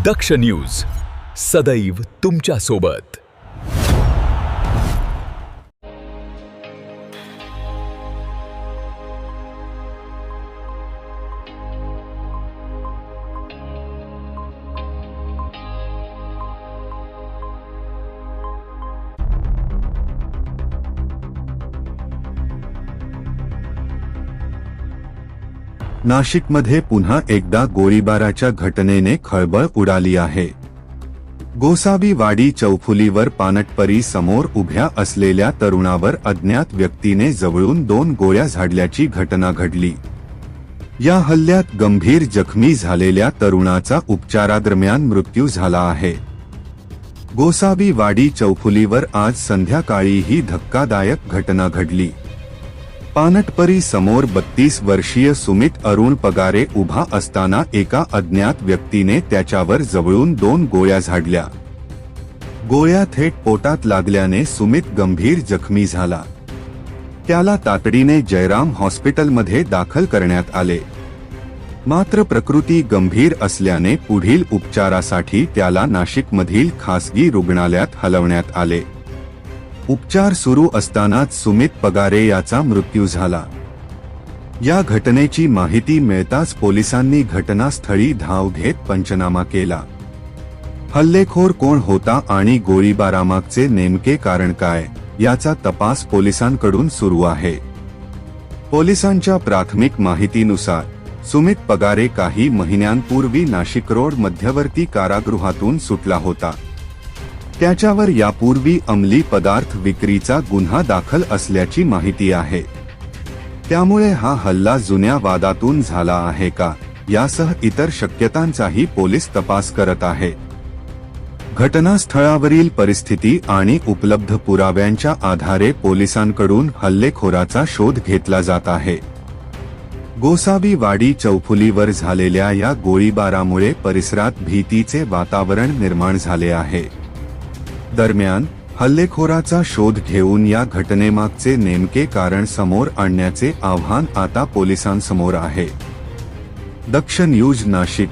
दक्ष news सदैव तुमच्या सोबत। नाशिकमध्ये पुन्हा एकदा गोळीबाराच्या घटनेने खळबळ उडाली आहे। गोसावी वाडी चौफुलीवर पानटपरी समोर उभ्या असलेल्या तरुणावर अज्ञात व्यक्तीने जवळून 2 गोळ्या झाडल्याची घटना घडली। या हल्ल्यात गंभीर जखमी झालेल्या तरुणाचा उपचारादरम्यान मृत्यू झाला आहे। गोसावी वाडी चौफुलीवर आज संध्याकाळी ही धक्कादायक घटना घडली। पानटपरी समोर 32 वर्षीय सुमित अरुण पगारे उभा असताना एका अज्ञात व्यक्तीने त्याच्यावर जवळून 2 गोळ्या झाडल्या। गोळ्या थेट पोटात लागल्याने सुमित गंभीर जखमी झाला। त्याला तातडीने जयराम हॉस्पिटलमध्ये दाखल करण्यात आले, मात्र प्रकृती गंभीर असल्याने पुढील उपचारासाठी त्याला नाशिकमधील खासगी रुग्णालयात हलवण्यात आले। उपचार सुरू असतानाच सुमित पगारे याचा मृत्यू झाला। या घटनेची माहिती मिळताच पोलिसांनी घटनास्थळी धाव घेत पंचनामा केला। हल्लेखोर कोण होता आणि गोळीबारामागचे नेमके कारण काय याचा तपास पोलिसांकडून सुरू आहे। पोलिसांच्या प्राथमिक माहितीनुसार सुमित पगारे काही महिन्यांपूर्वी नाशिक रोड मध्यवर्ती कारागृहातून सुटला होता। त्याच्यावर यापूर्वी अंमली पदार्थ विक्रीचा गुन्हा दाखल असल्याची माहिती आहे। त्यामुळे हा हल्ला जुन्या वादातून झाला आहे का यासह इतर शक्यतांचाही पोलीस तपास करत आहे। घटनास्थळावरील परिस्थिती आणि उपलब्ध पुराव्यांच्या आधारे पोलिसांकडून हल्लेखोराचा शोध घेतला जात आहे। गोसावी वाडी चौफुलीवर झालेल्या या गोळीबारामुळे परिसरात भीतीचे वातावरण निर्माण झाले आहे। दरम्यान हल्लेखोराचा शोध घेऊन या घटनेमागचे नेमके कारण समोर आणण्याचे आव्हान आता पोलिसांसमोर आहे। दक्ष न्यूज नाशिक।